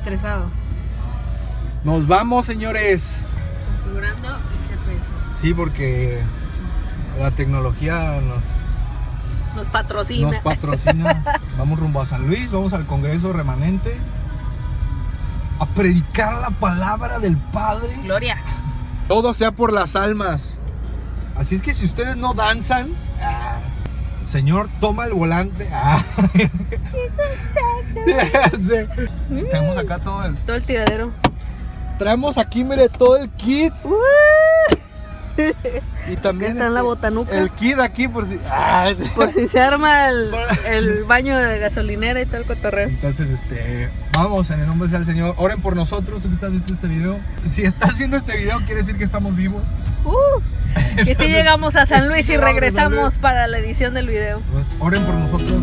estresado. Nos vamos, señores. Configurando el GPS. Sí, porque la tecnología Nos patrocina. nos patrocina. Vamos rumbo a San Luis, vamos al Congreso Remanente a predicar la palabra del Padre. Gloria. Todo sea por las almas. Así es que si ustedes no danzan, Señor, toma el volante. Sí. Tenemos acá todo el tiradero. Traemos aquí, mire, todo el kit. Y también está en la botanuca. el kit aquí por si por si se arma el baño de gasolinera y todo el cotorreo. Entonces, vamos, en el nombre del Señor. Oren por nosotros, tú que estás viendo este video. Si estás viendo este video, quiere decir que estamos vivos. Que si llegamos a San Luis y regresamos para la edición del video. Oren por nosotros.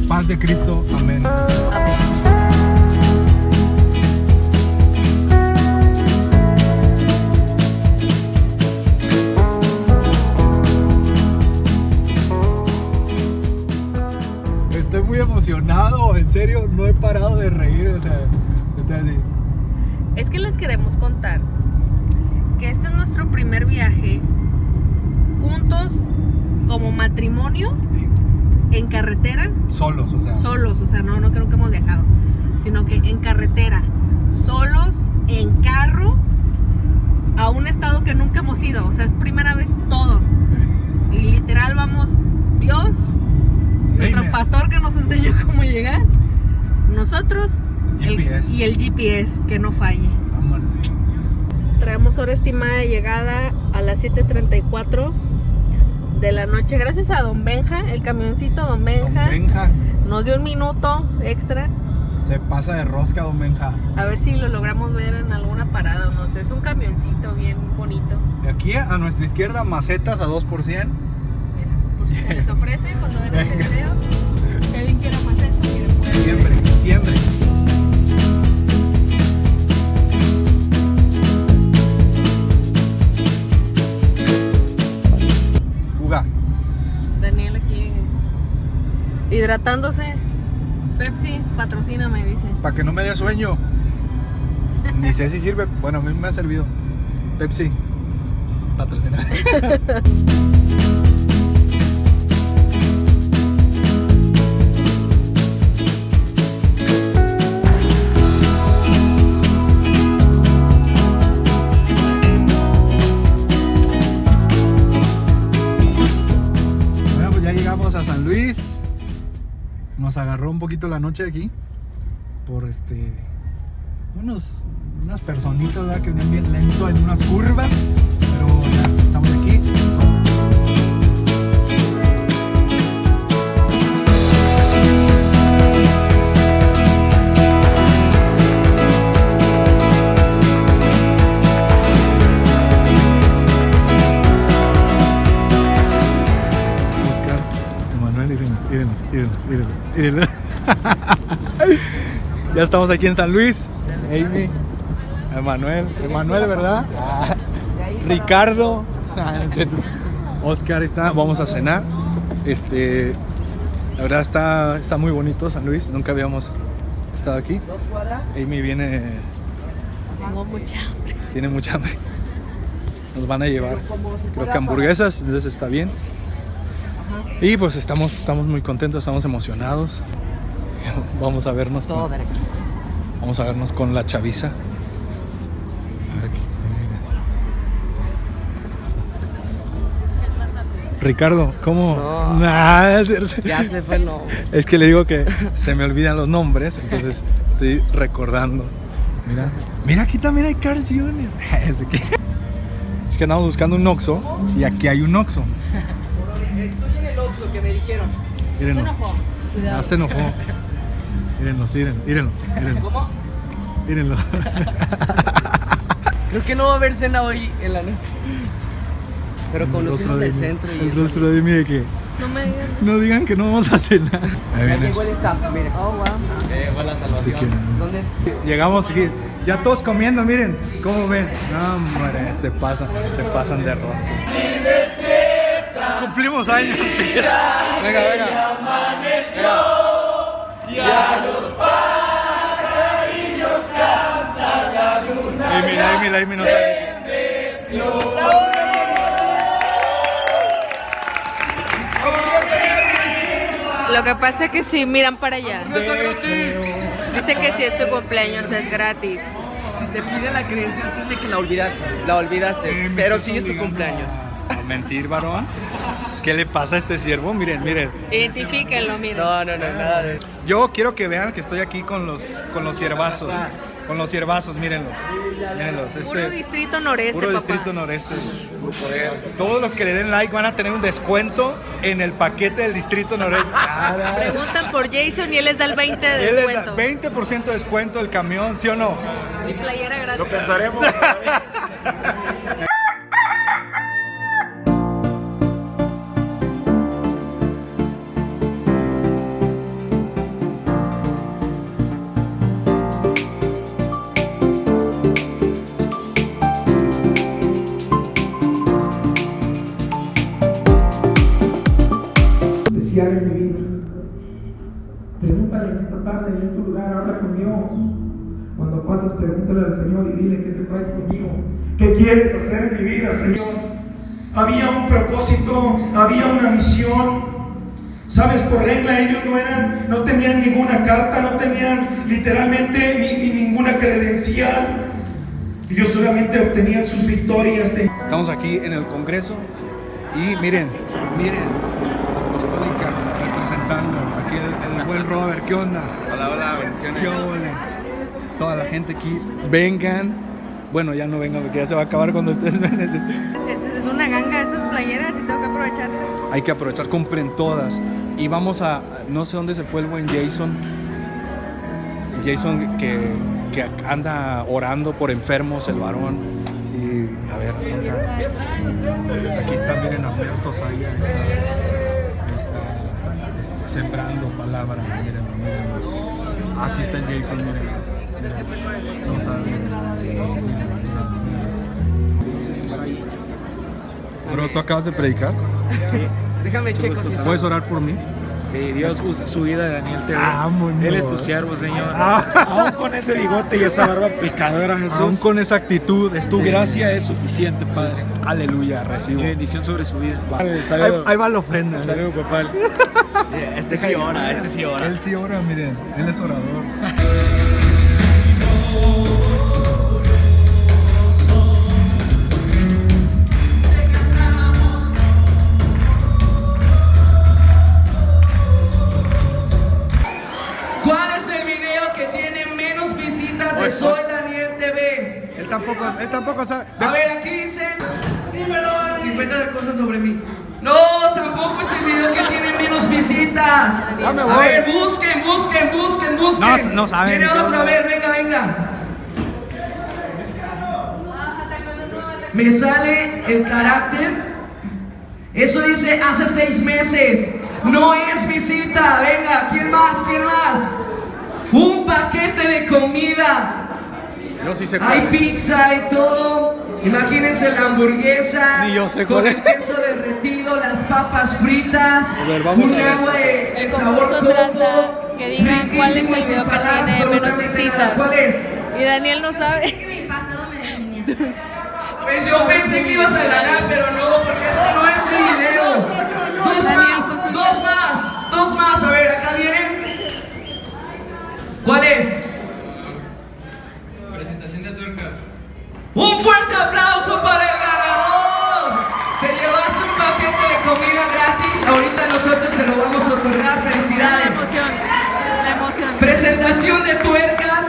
Paz de Cristo. Amén. Amén. Estoy muy emocionado, en serio, no he parado de reír, o sea, estoy así. Es que les queremos contar que este es nuestro primer viaje juntos como matrimonio en carretera. Solos, o sea, no creo que hemos viajado, sino que en carretera, solos, en carro, a un estado que nunca hemos ido, o sea, es primera vez todo. Y literal vamos, Dios, nuestro pastor que nos enseñó cómo llegar, nosotros y el GPS que no falle. Traemos hora estimada de llegada a las 7:34 de la noche. Gracias a Don Benja, el camioncito Don Benja. Nos dio un minuto extra. Se pasa de rosca, Don Benja. A ver si lo logramos ver en alguna parada o no sé. Es un camioncito bien bonito. Y aquí a nuestra izquierda, macetas a 2%. Por si se les ofrece cuando ven este video, que alguien quiera macetas y después. Siempre. Fuga. Daniel aquí hidratándose. Pepsi, patrocíname, dice. Para que no me dé sueño. Ni sé si sirve. Bueno, a mí me ha servido. Pepsi, patrocina. Bueno, pues ya llegamos a San Luis. Nos agarró un poquito la noche aquí por unas personitas, ¿verdad? Que venían bien lento en unas curvas, pero ya estamos aquí. Oscar, Emanuel, írenos. Ya estamos aquí en San Luis. Amy, Emanuel, ¿verdad? Ricardo, Oscar está. Vamos a cenar. La verdad está muy bonito San Luis. Nunca habíamos estado aquí. Amy viene. Tengo mucha hambre. Tiene mucha hambre. Nos van a llevar, creo que hamburguesas, entonces está bien. Y pues estamos muy contentos, estamos emocionados. Vamos a vernos. Vamos a vernos con la chaviza. Ricardo, ¿cómo? No. Nah, es cierto. Ya se fue el nombre. Es que le digo que se me olvidan los nombres, entonces estoy recordando. Mira, aquí también hay Cars Jr. Es que andamos buscando un Oxxo y aquí hay un Oxxo. Estoy en el Oxxo que me dijeron. Mírenlo. Se enojó. Cuidado. Ya se enojó. Mírenlo. ¿Cómo? Mírenlo. Creo que no va a haber cena hoy en la noche. Pero conocimos el centro y el rostro de mí de que No me digan. no digan que no vamos a cenar. Ahí ya viene. llegó el staff, mire. Oh, wow. Fue la salvación. Sí que- ¿Dónde es? Llegamos aquí, ya todos comiendo, miren, ¿cómo ven? No, hombre, se pasan de roscos. Cumplimos años. Venga. Amy no sabe. Lo que pasa es que si miran para allá, dice que si es tu cumpleaños es gratis. Si te pide la credencial, dile que la olvidaste, pero sí es tu cumpleaños. A mentir, varón. ¿Qué le pasa a este siervo? Miren. Identifíquenlo, miren. No, nada de... Yo quiero que vean que estoy aquí con los siervazos. Con los siervazos, mírenlos. Puro distrito noreste, Puro papá. distrito noreste. Todos los que le den like van a tener un descuento en el paquete del distrito noreste. Preguntan por Jason y él les da el 20% de Él les da descuento. 20% de descuento del camión, ¿sí o no? Y playera gratis. Lo pensaremos. Especial en mi vida. Pregúntale en esta tarde y en tu lugar, habla con Dios. Cuando pasas, pregúntale al Señor y dile: ¿qué te traes conmigo? ¿Qué quieres hacer en mi vida, Señor? Había un propósito, había una misión. Sabes, por regla ellos no tenían ninguna carta, no tenían literalmente ni ninguna credencial. Ellos solamente obtenían sus victorias de... Estamos aquí en el Congreso y miren, Apostólica representando aquí el buen Robert. ¿Qué onda? Hola, bendiciones. ¿Qué ole? Toda la gente aquí, vengan. Bueno, ya no vengan porque ya se va a acabar cuando ustedes ven ese. Es una ganga estas playeras y tengo que aprovechar. Hay que aprovechar, compren todas. Y vamos a, no sé dónde se fue el buen Jason. Jason que anda orando por enfermos, el varón. Y a ver, aquí está, miren, Abner Sosaya está sembrando palabra. Miren. Aquí está el Jason, miren. No saben. Bro, ¿tú acabas de predicar? Sí. Déjame checo si ¿Puedes orar por mí? Sí, Dios usa su vida de Daniel TV. Vámonos. Él es tu siervo, Señor. Aún con ese bigote y esa barba picadora, Jesús. Aún con esa actitud, Tu gracia es suficiente, Padre. Aleluya, recibo. Y bendición sobre su vida. Ahí va la ofrenda. Saludos, papá. Este sí ora. Él sí ora, miren. Él es orador. ¿Cuál es el video que tiene menos visitas de Soy Daniel TV? Él tampoco sabe. A ver, aquí dicen 50 cosas sobre mí. No, tampoco es el video que tiene menos visitas. Ya me voy. A ver, busquen. No saben. Viene otro, a ver, venga. Me sale el carácter. Eso dice hace 6 meses. No es visita. Venga, ¿quién más? Un paquete de comida. Yo sí sé Hay pizza y todo. Imagínense la hamburguesa Ni yo sé con cuál el es. queso derretido, las papas fritas, A ver, vamos un a ver. agua de El sabor concurso coco. trata que digan cuál es el riquísimo, video sin que pagar tiene menos absolutamente visitas. nada. ¿Cuál es? Y Daniel no sabe. Mi pasado me definía. Pues yo pensé que ibas a ganar, pero no, porque eso no es el video. Dos más. A ver, acá vienen. ¿Cuál es? Presentación de tuercas. Un fuerte aplauso para el ganador. Te llevas un paquete de comida gratis. Ahorita nosotros te lo vamos a otorgar. La Felicidades. emoción. Presentación de tuercas.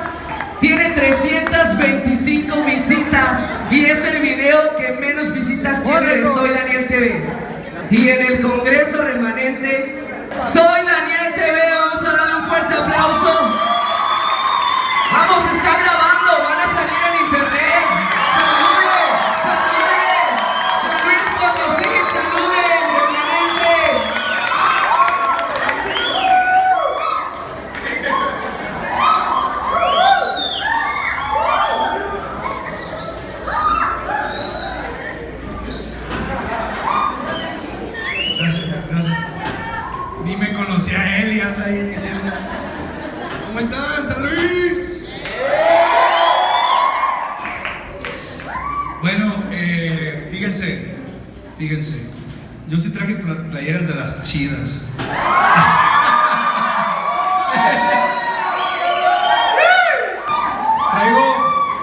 Tiene 325 visitas y es el video que menos visitas tiene de Soy Daniel TV. Y en el Congreso remanente, Soy Daniel TV, vamos a darle un fuerte aplauso. Vamos, está grabando, van a salir en internet. ¡Salude! San Luis Potosí, salude, remanente. Gracias. Ni me conocía a él y anda ahí diciendo: ¿cómo están, San Luis? fíjense. Yo sí traje playeras de las chidas.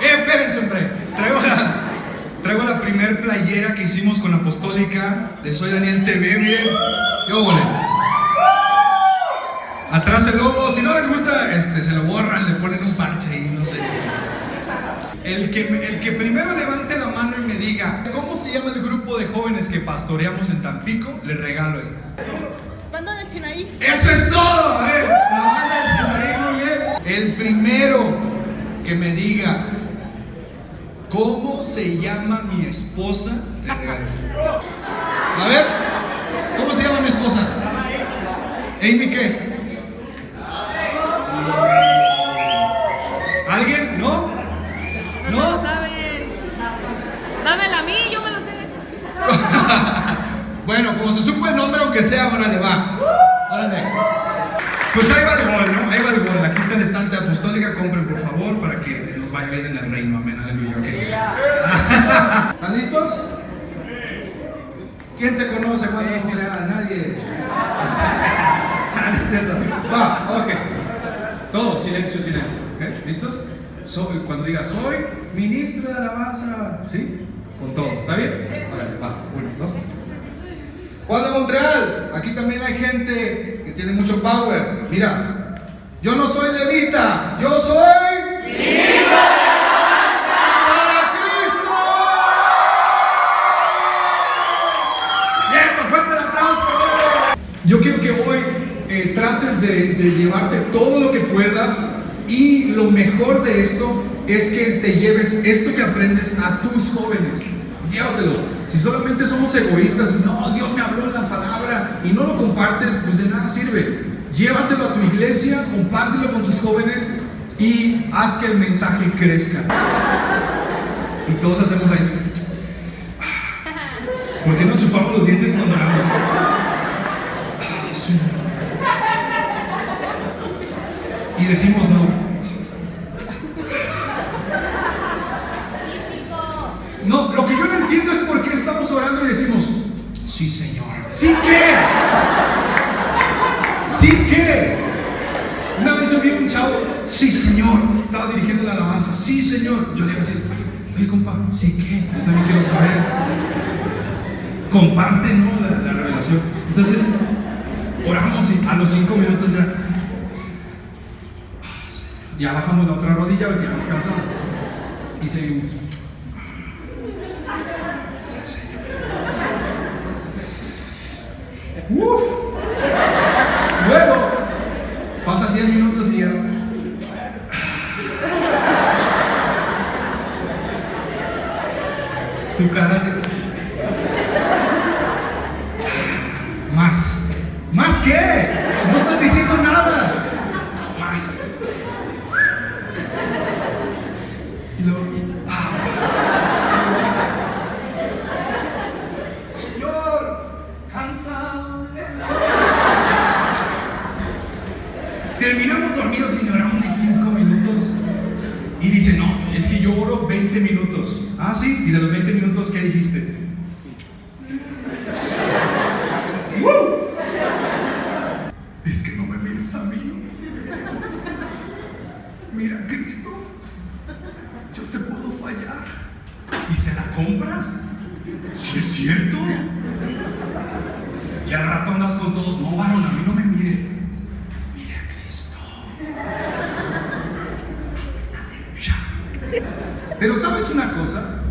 Espérense, hombre. Traigo la primer playera que hicimos con Apostólica de Soy Daniel TV, miren. ¿Qué óvole? Atrás el logo, si no les gusta, se lo borran, le ponen un parche ahí, no sé. El que primero levante la mano y me diga ¿cómo se llama el grupo de jóvenes que pastoreamos en Tampico? Le regalo esta. Banda del Sinaí. ¡Eso es todo! La banda del Sinaí, muy bien. El primero que me diga ¿cómo se llama mi esposa? Le regalo esta. A ver, ¿cómo se llama mi esposa? ¿Amy qué? ¿Alguien? ¿No? No se lo saben. Dámela a mí, yo me lo sé. Bueno, como se supo el nombre, aunque sea, órale, va. Órale. Pues ahí va el gol, ¿no? Ahí va el gol. Aquí está el estante Apostólica. Compren, por favor, para que nos vaya bien en el reino. Amén, aleluya. Okay. ¿Están listos? ¿Quién te conoce cuando no mira a nadie? No es cierto. Va, ok. Todo, silencio. ¿Okay? ¿Listos? Cuando diga, soy ministro de alabanza. ¿Sí? Con todo. ¿Está bien? Órale, va. 1, 2. Juan de Montreal. Aquí también hay gente que tiene mucho power. Mira, yo no soy levita, yo soy ministro de alabanza para Cristo. Bien, pues fuerte el aplauso. Yo quiero que hoy trates de llevarte todo lo que puedas, y lo mejor de esto es que te lleves esto que aprendes a tus jóvenes. Llévatelos. Si solamente somos egoístas, no, Dios me habló en la palabra y no lo compartes, pues de nada sirve. Llévatelo a tu iglesia, compártelo con tus jóvenes y haz que el mensaje crezca. Y todos hacemos ahí. ¿Por qué nos chupamos los dientes cuando hablamos? Y decimos no. No, lo que yo no entiendo es por qué estamos orando y decimos, sí, Señor. ¿Sí qué? ¿Sí qué? Una vez yo vi a un chavo, sí, Señor. Estaba dirigiendo la alabanza, sí, Señor. Yo le iba a decir, oye, compa, ¿sí qué? Yo también quiero saber. Comparte, ¿no? La revelación. Entonces, oramos y a los 5 minutos ya bajamos la otra rodilla porque ya nos cansamos. Y seguimos. Uf. Luego pasan 10 minutos y ya. Tu cara se... ¿Más qué? No estás diciendo nada. Más. Y luego... Señor, cansado. Terminamos dormidos y lloramos 5 minutos. Y dice, no, es que yo oro 20 minutos. Ah, sí, y de los 20 minutos, ¿qué dijiste? Es que no me mires a mí. Mira, Cristo, yo te puedo fallar. ¿Y se la compras? ¿Sí es cierto? Y al rato andas con todos, no, varón, a mí no me mire. Mire a Cristo. Pero ¿sabes una cosa?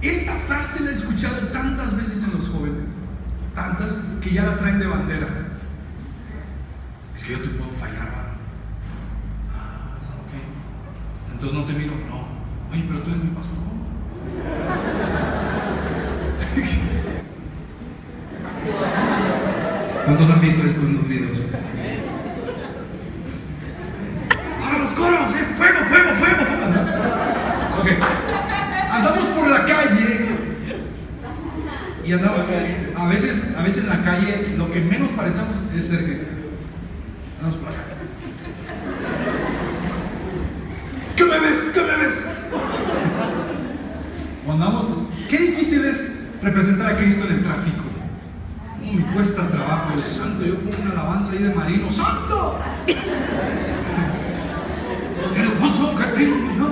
Esta frase la he escuchado tantas veces en los jóvenes, tantas que ya la traen de bandera. Es que yo te puedo fallar, varón. Ah, ok. Entonces no te miro. No. Oye, pero tú eres mi pastor. ¿Cuántos han visto esto en los videos? ¡Ahora los coros! ¡Fuego, fuego, fuego! Ok. Andamos por la calle y andamos. A veces en la calle lo que menos parecemos es ser cristianos. Andamos por la calle. ¿Qué me ves? ¿Qué me ves? O andamos, qué difícil es representar a Cristo en el tráfico. Me cuesta trabajo, Dios santo. Yo pongo una alabanza ahí de Marino, ¡santo! El gozo que tengo yo.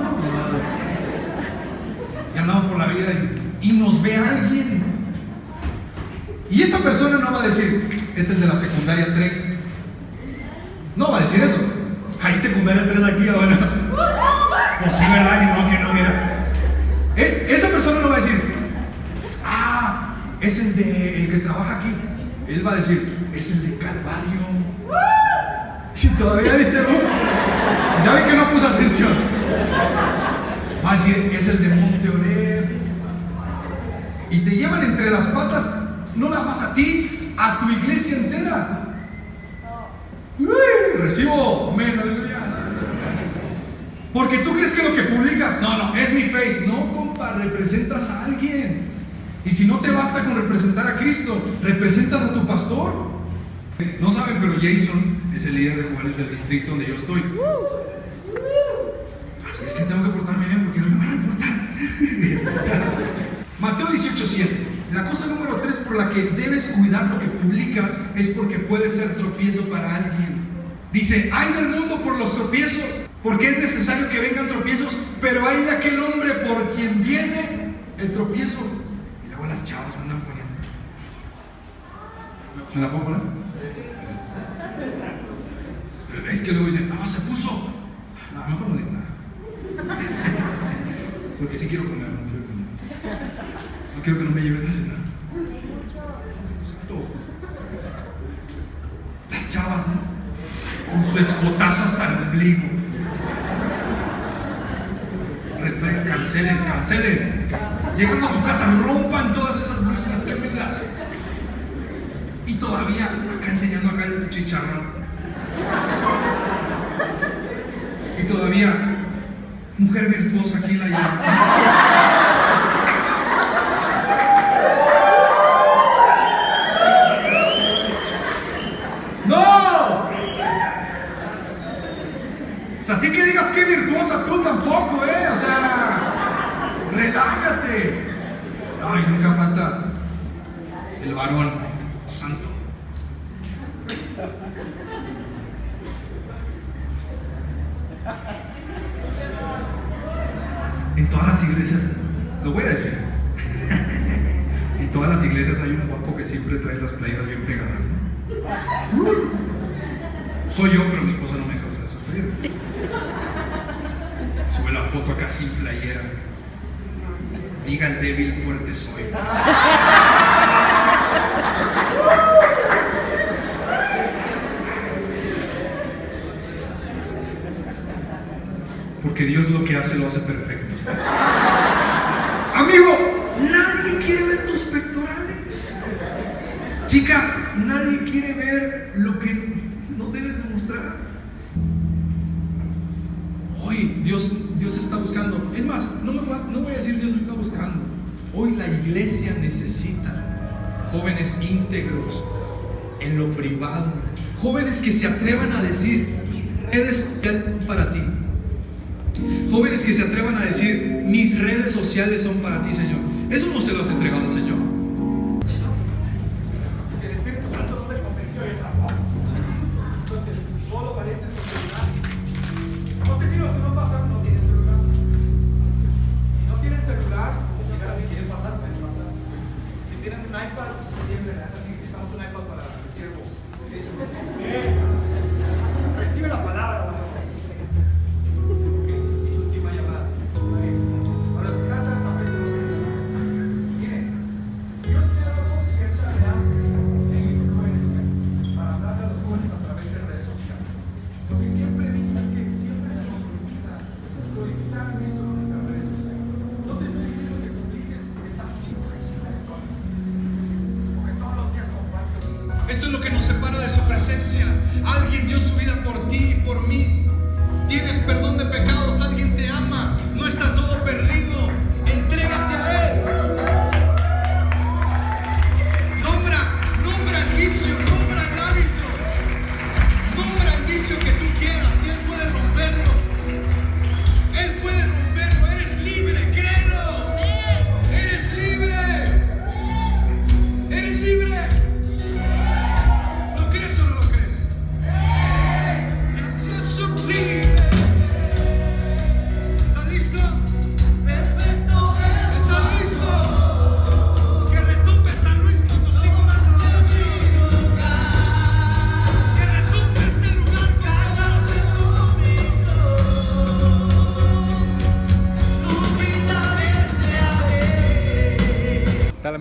Y andamos por la vida y nos ve alguien. Y esa persona no va a decir, es el de la secundaria 3. No va a decir eso. Hay secundaria 3 aquí ahora. Pues sí, ¿verdad? Ni modo que no, mira. Esa persona no va a decir, es el que trabaja aquí. Él va a decir, es el de Calvario. Si todavía dice, ya ve que no puso atención. Va a decir, es el de Monte Oreb. Y te llevan entre las patas, no nada más a ti, a tu iglesia entera. Recibo, amén, aleluya. Porque tú crees que lo que publicas, no, es mi face. No, compa, representas a alguien. Y si no te basta con representar a Cristo, representas a tu pastor. No saben, pero Jason es el líder de jóvenes del distrito donde yo estoy. Así es que tengo que portarme bien porque no me van a reportar. Mateo 18:7. La cosa número 3 por la que debes cuidar lo que publicas es porque puede ser tropiezo para alguien. Dice, ay del mundo por los tropiezos, porque es necesario que vengan tropiezos, pero hay de aquel hombre por quien viene el tropiezo. Y luego las chavas andan poniendo. ¿Me la puedo poner? Es que luego dicen, se puso. No, mejor no digo nada. Porque sí quiero comer, no quiero comer. No quiero que no me lleven a cenar. Las chavas, ¿no? Con su escotazo hasta el ombligo. Cancelen. Llegando a su casa, rompan todas esas blusas, quémenlas. Y todavía acá enseñando acá el chicharrón. Y todavía, mujer virtuosa aquí la llama. Así que digas que virtuosa tú tampoco, o sea, relájate. Ay, nunca falta el varón santo. En todas las iglesias, lo voy a decir, en todas las iglesias hay un guapo que siempre trae las playeras bien pegadas, ¿no? Soy yo, pero mi esposa no me deja usar esas playeras. Sube la foto acá sin playera. Diga el débil, fuerte soy. Porque Dios lo que hace, lo hace perfecto. Amigo, nadie quiere ver tus pectorales. Chica, nadie quiere ver lo que no debes demostrar. Hoy Dios está buscando. Es más, no voy a decir Dios está buscando. Hoy la iglesia necesita jóvenes íntegros en lo privado. Jóvenes que se atrevan a decir, mis redes sociales son para ti. Jóvenes que se atrevan a decir, mis redes sociales son para ti, Señor. Eso no se lo has entregado al Señor. Si el Espíritu Santo no te convenció, entonces todos los valientes con celular. No sé si los que no pasan no tienen celular. Si no tienen celular, si quieren pasar, pueden pasar. Si tienen un iPad, siempre es así. Necesitamos un iPad para el siervo. Recibe la palabra, ¿vale? Esto es lo que nos separa de su presencia. Alguien dio su vida por ti y por mí. Tienes perdón de pecados, alguien te ama. No está todo perdido. Entrégate a Él. Nombra el vicio, nombra el hábito. Nombra el vicio que tú quieras y Él puede romperlo. Él puede romperlo. Eres libre, créelo.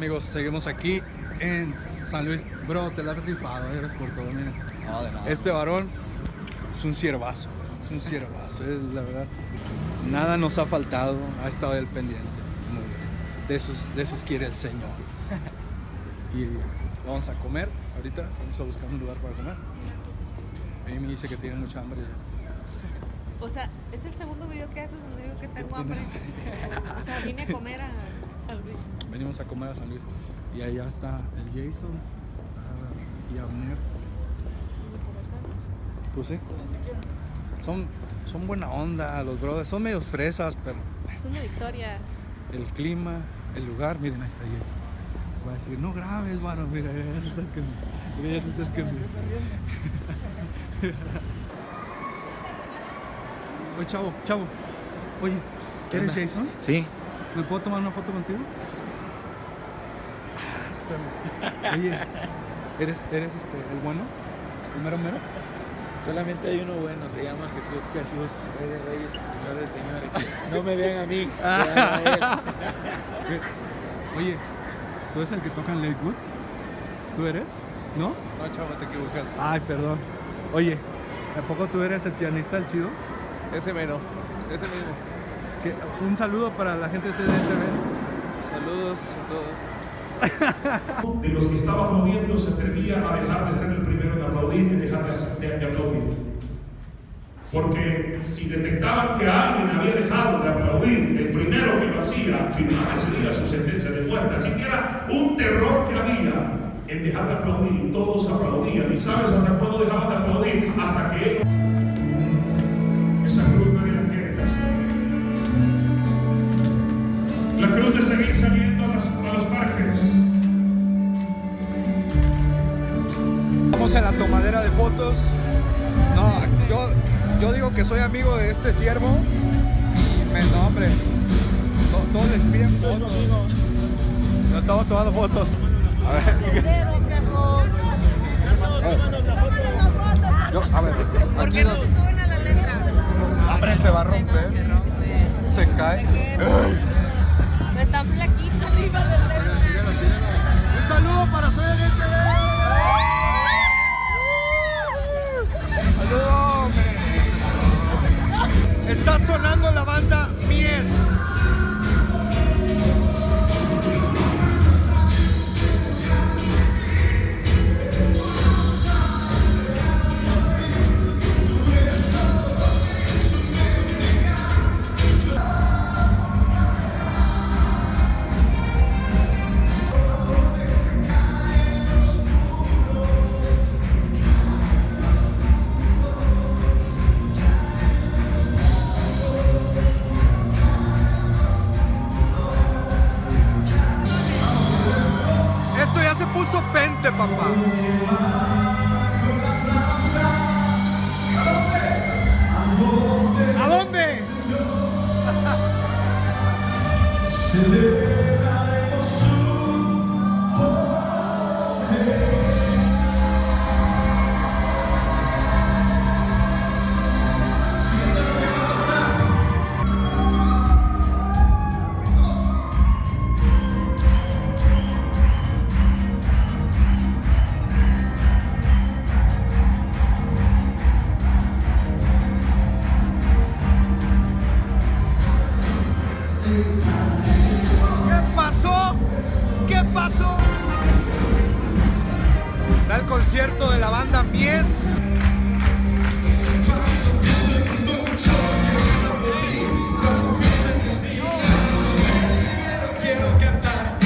amigos, seguimos aquí en San Luis. Bro, te la has rifado, eres por todo, mira. No, de nada. Este varón es un ciervazo, es la verdad. Nada nos ha faltado, ha estado él pendiente. Muy bien. De esos quiere el Señor. Y vamos a comer, ahorita vamos a buscar un lugar para comer. Amy dice que tiene mucha hambre. O sea, es el segundo video que haces donde digo que tengo hambre. O sea, vine a comer a San Luis. Venimos a comer a San Luis. Y allá está el Jason y Abner. Pues sí. Son buena onda los brothers. Son medios fresas, pero Es una victoria. el clima, el lugar, miren, ahí está Jason. Va a decir, no grabes, mano, mira, ya se está escondiendo. Mira, ya se está escondiendo. Oye, chavo. Oye, ¿eres Jason? Sí. ¿Me puedo tomar una foto contigo? Oye, ¿eres el bueno? ¿El mero mero? Solamente hay uno bueno, se llama Jesús. Rey de reyes, Señor de señores. No me vean a mí, vean a él. Oye, ¿tú eres el que toca en Lakewood? ¿Tú eres? ¿No? No, chavo, te equivocaste. Ay, perdón. Oye, ¿a poco tú eres el pianista, el chido? Ese mero, ese mismo. Un saludo para la gente de CDTV. Saludos a todos. De los que estaba aplaudiendo se atrevía a dejar de ser el primero en aplaudir y dejar de aplaudir. Porque si detectaban que alguien había dejado de aplaudir, el primero que lo hacía firmaba ese día su sentencia de muerte. Así que era un terror que había en dejar de aplaudir, y todos aplaudían. ¿Y sabes hasta cuándo dejaban de aplaudir? Hasta que él... Esa cruz nadie la quiere casi. La cruz de seguir saliendo a los parques. Estamos en la tomadera de fotos. No, yo digo que soy amigo de este siervo. No, hombre. Todos les piden fotos. Nos estamos tomando fotos. A ver. A ver. ¿Por qué no se suben a la letra? Hombre, se va a romper. Se cae. No están flaquitos arriba de la letra. Un saludo para CDTV. ¡Saludos! Está sonando la banda Mies. Esto ya se puso pente, papá. ¿A dónde? ¿Qué pasó? Da el concierto de la banda Mies. Quiero cantar.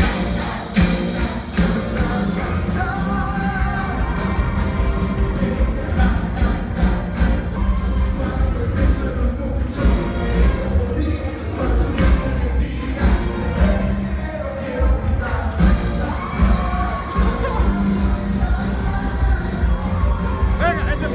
Venga, ese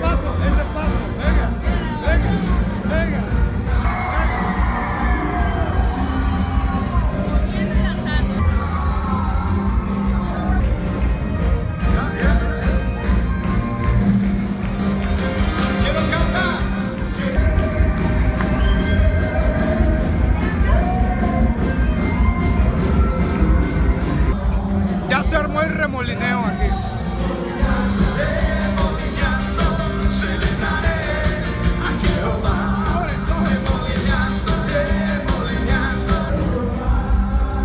hay remolineo aquí.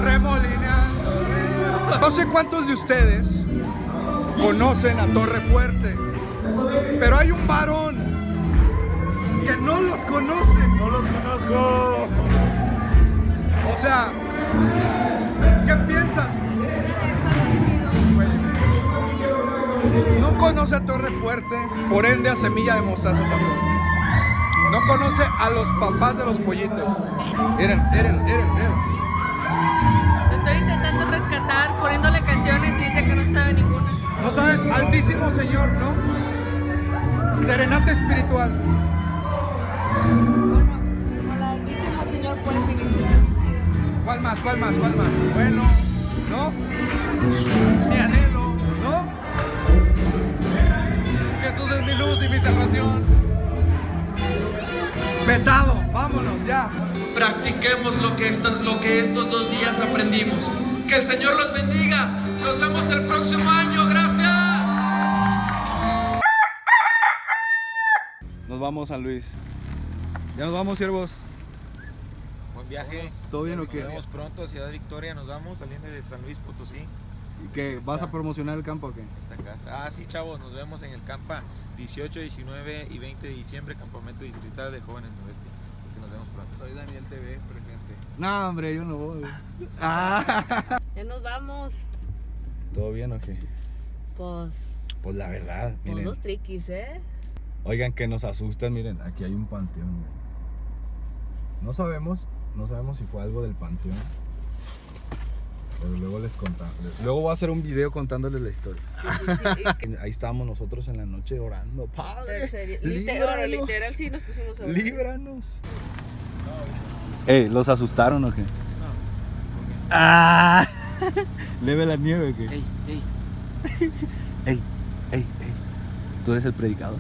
Remolineando. No sé cuántos de ustedes conocen a Torre Fuerte, pero hay un varón que no los conoce. No los conozco. O sea, ¿qué piensas? No conoce a Torre Fuerte, por ende a Semilla de Mostaza tampoco. No conoce a los papás de los pollitos. Miren. Lo estoy intentando rescatar, poniéndole canciones y dice que no sabe ninguna. ¿No sabes? Altísimo Señor, ¿no? Serenata espiritual. Como la Altísimo Señor puede ministrar. ¿Cuál más? Bueno, ¿no? Mi anhelo, ¿no? Jesús es mi luz y mi salvación. Vetado, vámonos ya. Practiquemos lo que estos 2 días aprendimos. Que el Señor los bendiga. Nos vemos el próximo año. Gracias. Nos vamos, San Luis. Ya nos vamos, siervos. Buen viaje. ¿Todo bien o qué? Nos vemos pronto a Ciudad Victoria. Nos vamos saliendo de San Luis Potosí. ¿Y qué? ¿Vas a promocionar el campo o qué? Esta casa. Ah, sí, chavos. Nos vemos en el Campa 18, 19 y 20 de diciembre. Campamento distrital de jóvenes Noroeste. Así que nos vemos pronto. Soy Daniel TV, presente. No, hombre, yo no voy. Ya nos vamos. ¿Todo bien o qué? Pues La verdad, miren. los triquis, ¿eh? Oigan, que nos asustan, miren, aquí hay un panteón. Miren. No sabemos si fue algo del panteón. Pero luego les contamos. Luego voy a hacer un video contándoles la historia. Sí. Ahí estábamos nosotros en la noche orando. Padre, Literal sí nos pusimos a orar. líbranos. ¿Los asustaron o qué? No. ¡Ah! ¿Leve la nieve o qué? ¡Ey! ¿Tú eres el predicador?